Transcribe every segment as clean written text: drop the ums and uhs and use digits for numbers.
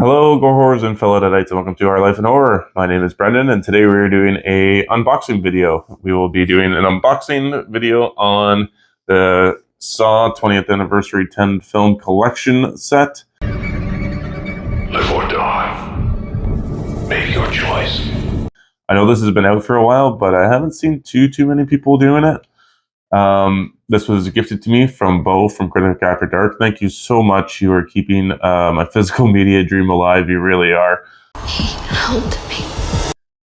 Hello, Gore Horrors and fellow Deadites, and welcome to Our Life in Horror. My name is Brendan, and today we're doing a unboxing video. We will be doing an unboxing video on the Saw 20th Anniversary 10 film collection set. Live or die. Make your choice. I know this has been out for a while, but I haven't seen too many people doing it. This was gifted to me from Bo from Critic After Dark. Thank you so much. You are keeping my physical media dream alive. You really are. He helped me.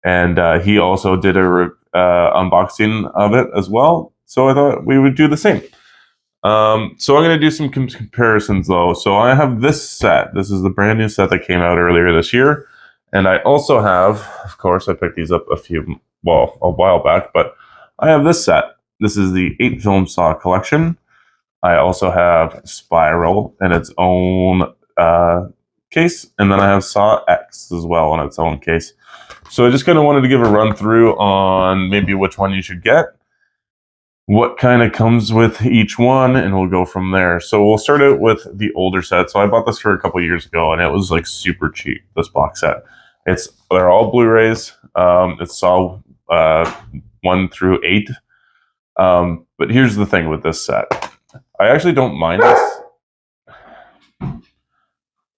And he also did a unboxing of it as well. So I thought we would do the same. So I'm going to do some comparisons though. So I have this set. This is the brand new set that came out earlier this year. And I also have, of course, I picked these up a while back, but I have this set. This is the 8 film Saw collection. I also have Spiral in its own case, and then I have Saw X as well in its own case. So I just kind of wanted to give a run through on maybe which one you should get, what kind of comes with each one, and we'll go from there. So we'll start out with the older set. So I bought this for a couple years ago, and it was like super cheap, this box set. They're all Blu-rays. It's Saw 1 through 8. But here's the thing with this set. I actually don't mind this.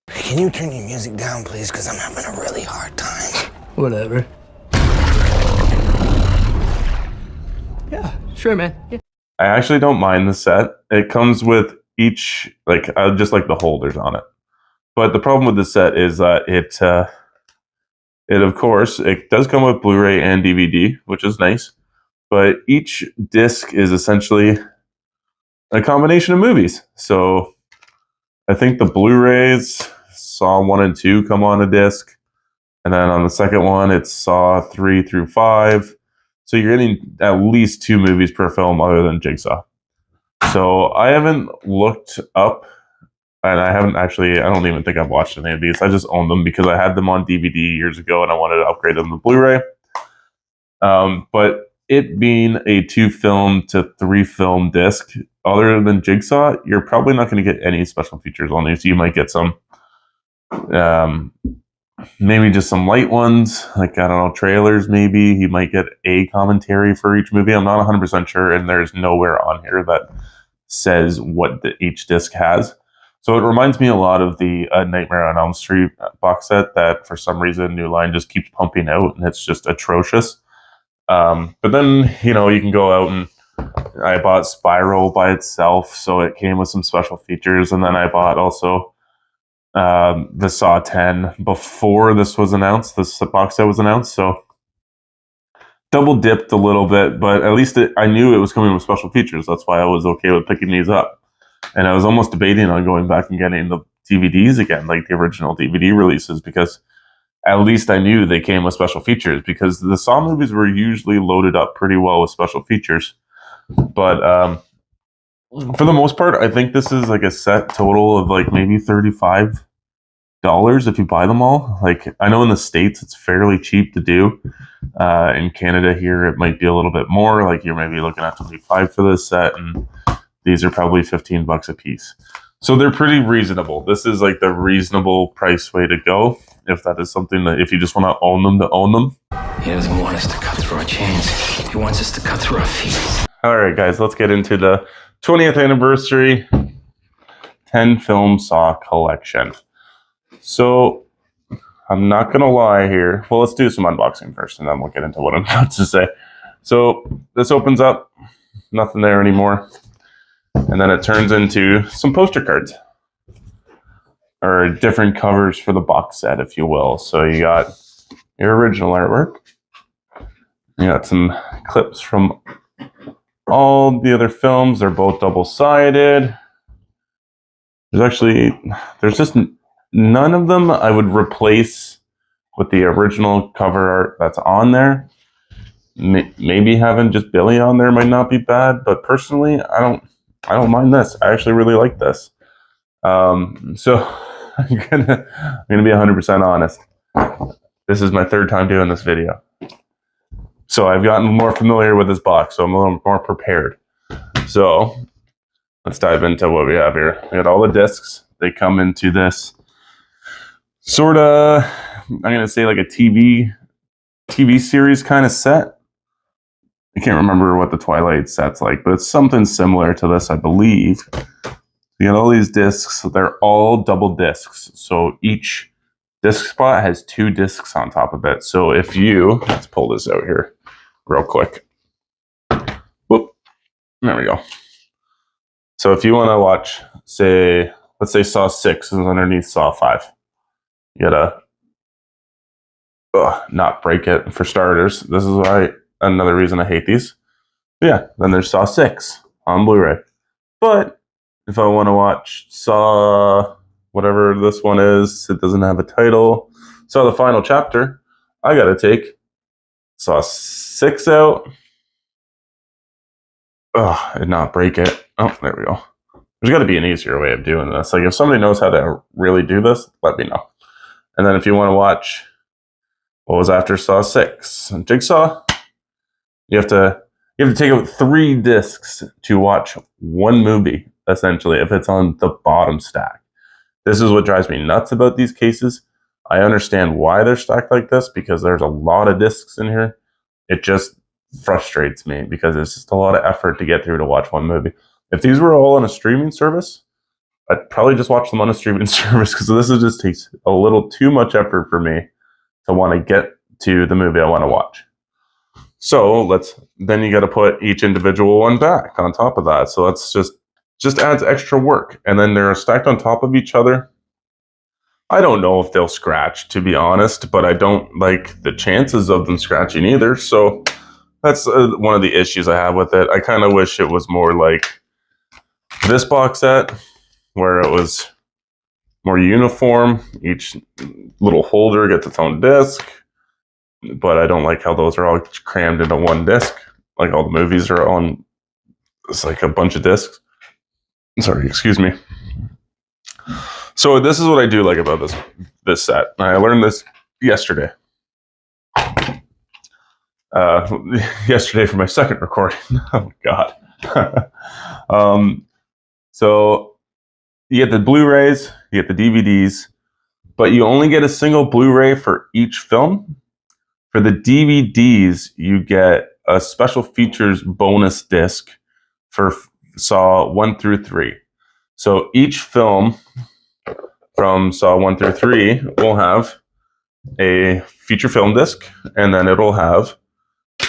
Can you turn your music down, please? Because I'm having a really hard time. Whatever. Yeah, sure, man. Yeah. I actually don't mind the set. It comes with each, I just like the holders on it. But the problem with the set is that it of course, it does come with Blu-ray and DVD, which is nice. But each disc is essentially a combination of movies. So I think the Blu-rays, Saw 1 and 2 come on a disc. And then on the second one, it's Saw 3 through 5. So you're getting at least 2 movies per film other than Jigsaw. So I haven't looked up, and I don't even think I've watched any of these. I just own them because I had them on DVD years ago and I wanted to upgrade them to Blu-ray. But it being a 2 film to 3 film disc, other than Jigsaw, you're probably not going to get any special features on these. You might get some, maybe just some light ones, like, I don't know, trailers maybe. You might get a commentary for each movie. I'm not 100% sure, and there's nowhere on here that says what each disc has. So it reminds me a lot of the Nightmare on Elm Street box set that for some reason New Line just keeps pumping out, and it's just atrocious. But then, you can go out, and I bought Spiral by itself, so it came with some special features. And then I bought also the Saw 10 before this was announced, this box set was announced. So double dipped a little bit, but at least I knew it was coming with special features. That's why I was okay with picking these up. And I was almost debating on going back and getting the DVDs again, like the original DVD releases, because at least I knew they came with special features, because the Saw movies were usually loaded up pretty well with special features. But for the most part, I think this is like a set total of like maybe $35 if you buy them all. Like, I know in the States it's fairly cheap to do. In Canada here, it might be a little bit more. Like, you're maybe looking at $25 for this set, and these are probably $15 a piece. So they're pretty reasonable. This is like the reasonable price way to go, if that is something that, if you just want to own them. He doesn't want us to cut through our chains. He wants us to cut through our feet. All right, guys, let's get into the 20th anniversary 10 film Saw collection. So I'm not going to lie here. Well, let's do some unboxing first, and then we'll get into what I'm about to say. So this opens up, nothing there anymore. And then it turns into some poster cards, or different covers for the box set, if you will. So you got your original artwork. You got some clips from all the other films. They're both double-sided. There's just none of them I would replace with the original cover art that's on there. Maybe having just Billy on there might not be bad, but personally, I don't mind this. I actually really like this. So I'm gonna be 100% honest. This is my 3rd time doing this video. So I've gotten more familiar with this box, so I'm a little more prepared. So let's dive into what we have here. We got all the discs. They come into this sort of, I'm going to say like a TV series kind of set. I can't remember what the Twilight set's like, but it's something similar to this, I believe. You got all these discs. They're all double discs. So each disc spot has 2 discs on top of it. So if let's pull this out here real quick. Whoop. There we go. So if you want to watch, let's say Saw 6 is underneath Saw 5. You gotta not break it for starters. This is another reason I hate these. But yeah, then there's Saw 6 on Blu-ray. But if I want to watch Saw, whatever this one is, it doesn't have a title, Saw the Final Chapter, I gotta take Saw 6 out. And not break it. Oh, there we go. There's got to be an easier way of doing this. Like if somebody knows how to really do this, let me know. And then if you want to watch what was after Saw 6, Jigsaw, you have to take out 3 discs to watch one movie, essentially, if it's on the bottom stack. This is what drives me nuts about these cases. I understand why they're stacked like this, because there's a lot of discs in here. It just frustrates me because it's just a lot of effort to get through to watch one movie. If these were all on a streaming service, I'd probably just watch them on a streaming service, because this just takes a little too much effort for me to want to get to the movie I want to watch. So then you got to put each individual one back on top of that. So that's just adds extra work. And then they're stacked on top of each other. I don't know if they'll scratch, to be honest, but I don't like the chances of them scratching either. So that's one of the issues I have with it. I kind of wish it was more like this box set, where it was more uniform. Each little holder gets its own disc, but I don't like how those are all crammed into one disc. Like all the movies are on, it's like a bunch of discs. Sorry, excuse me. So this is what I do like about this set. I learned this yesterday. Yesterday for my second recording. Oh God. So you get the Blu-rays, you get the DVDs, but you only get a single Blu-ray for each film. For the DVDs, you get a special features bonus disc for Saw 1 through 3. So each film from Saw 1 through 3 will have a feature film disc, and then it'll have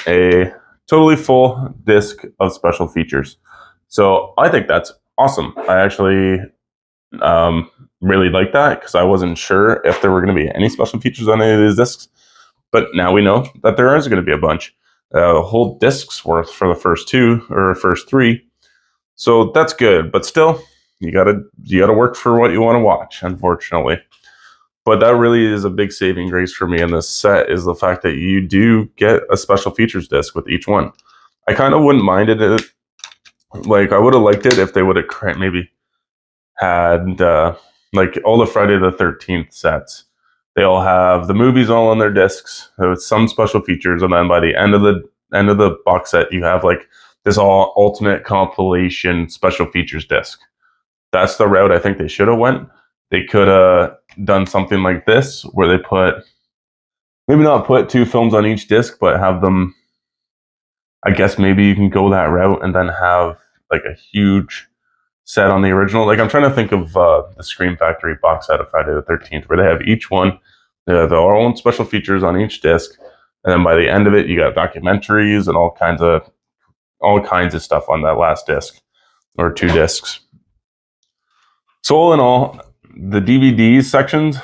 a totally full disc of special features. So I think that's awesome. I actually really like that, because I wasn't sure if there were going to be any special features on any of these discs. But now we know that there is going to be a bunch. A whole disc's worth for the first 2 or first 3. So that's good. But still, you gotta work for what you want to watch, unfortunately. But that really is a big saving grace for me in this set, is the fact that you do get a special features disc with each one. I kind of wouldn't minded it. Like, I would have liked it if they would have maybe had like all the Friday the 13th sets. They all have the movies all on their discs with some special features, and then by the end of the box set, you have like this all ultimate compilation special features disc. That's the route I think they should have went. They could have done something like this, where they maybe not put 2 films on each disc, but have them. I guess maybe you can go that route and then have like a huge set on the original. Like I'm trying to think of the Scream Factory box set of Friday the 13th, where they have each one, they have their own special features on each disc, and then by the end of it, you got documentaries and all kinds of stuff on that last disc or 2 discs. So all in all, the DVD sections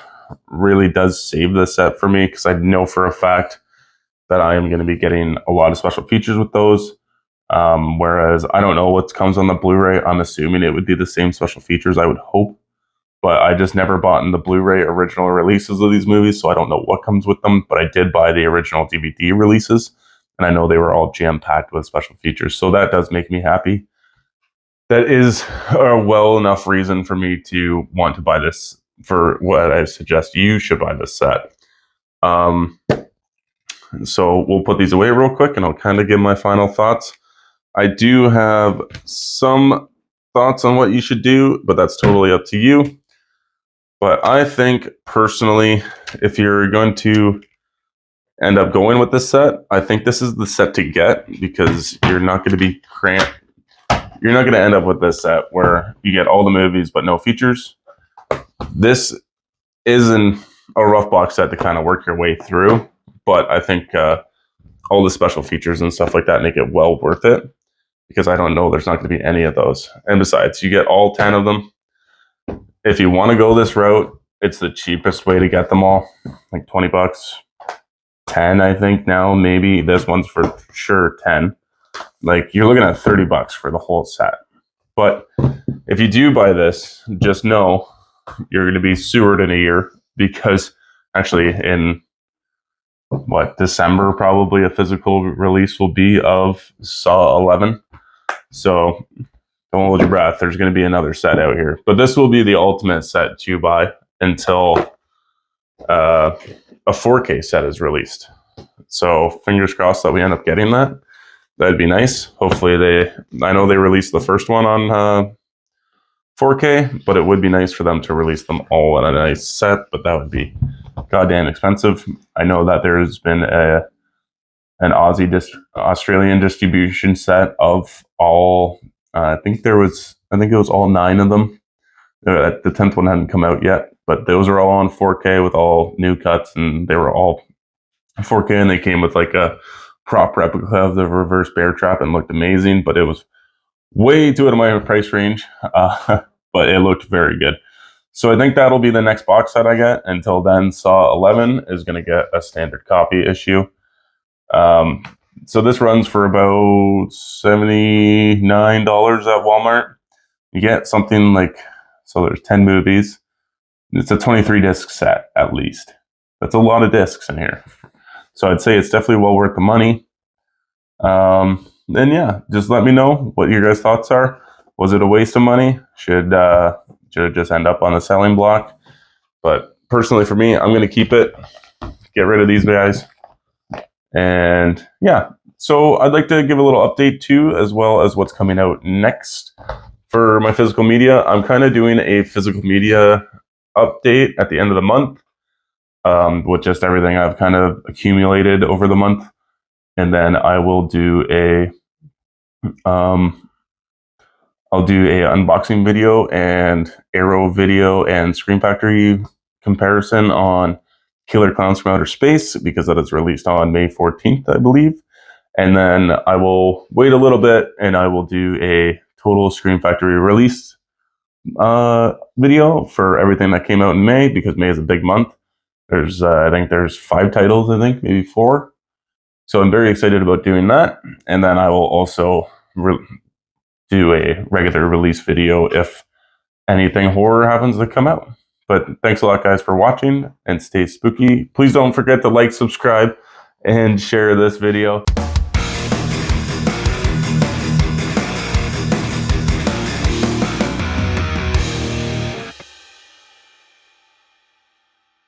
really does save the set for me, because I know for a fact that I am going to be getting a lot of special features with those. Whereas I don't know what comes on the Blu-ray. I'm assuming it would be the same special features, I would hope. But I just never bought in the Blu-ray original releases of these movies, so I don't know what comes with them. But I did buy the original DVD releases, and I know they were all jam-packed with special features. So that does make me happy. That is a well enough reason for me to want to buy this, for what I suggest you should buy this set. So we'll put these away real quick, and I'll kind of give my final thoughts. I do have some thoughts on what you should do, but that's totally up to you. But I think personally, if you're going to end up going with this set, I think this is the set to get, because you're not going to be cramped. You're not going to end up with this set where you get all the movies but no features. This isn't a rough box set to kind of work your way through, but I think all the special features and stuff like that make it well worth it, because I don't know there's not going to be any of those. And besides, you get all 10 of them. If you want to go this route, it's the cheapest way to get them all, like 20 bucks. 10, I think now, maybe. This one's for sure 10. Like, you're looking at 30 bucks for the whole set. But if you do buy this, just know you're going to be sewered in a year, because actually in December, probably a physical release will be of Saw 11. So don't hold your breath. There's going to be another set out here. But this will be the ultimate set to buy until a 4K set is released. So fingers crossed that we end up getting that. That'd be nice. Hopefully I know they released the first one on 4K, but it would be nice for them to release them all in a nice set, but that would be goddamn expensive. I know that there's been an Australian distribution set of all, I think it was all 9 of them. The 10th one hadn't come out yet, but those are all on 4K with all new cuts, and they were all 4K, and they came with like a prop replica of the reverse bear trap and looked amazing, but it was way too out of my price range, but it looked very good. So I think that'll be the next box set I get. Until then, Saw 11 is going to get a standard copy issue. So this runs for about $79 at Walmart. You get something like, so there's 10 movies. It's a 23 disc set at least. That's a lot of discs in here. So I'd say it's definitely well worth the money. Then yeah, just let me know what your guys' thoughts are. Was it a waste of money? Should it just end up on the selling block? But personally for me, I'm going to keep it. Get rid of these guys. And yeah, so I'd like to give a little update too, as well as what's coming out next for my physical media. I'm kind of doing a physical media update at the end of the month, with just everything I've kind of accumulated over the month. And then I will do I'll do a unboxing video and Arrow video and Scream Factory comparison on Killer Clowns from Outer Space, because that is released on May 14th, I believe. And then I will wait a little bit and I will do a total Scream Factory release video for everything that came out in May, because May is a big month. There's I think there's 5 titles, I think maybe 4. So I'm very excited about doing that. And then I will also do a regular release video if anything horror happens to come out. But thanks a lot, guys, for watching, and stay spooky. Please don't forget to like, subscribe, and share this video.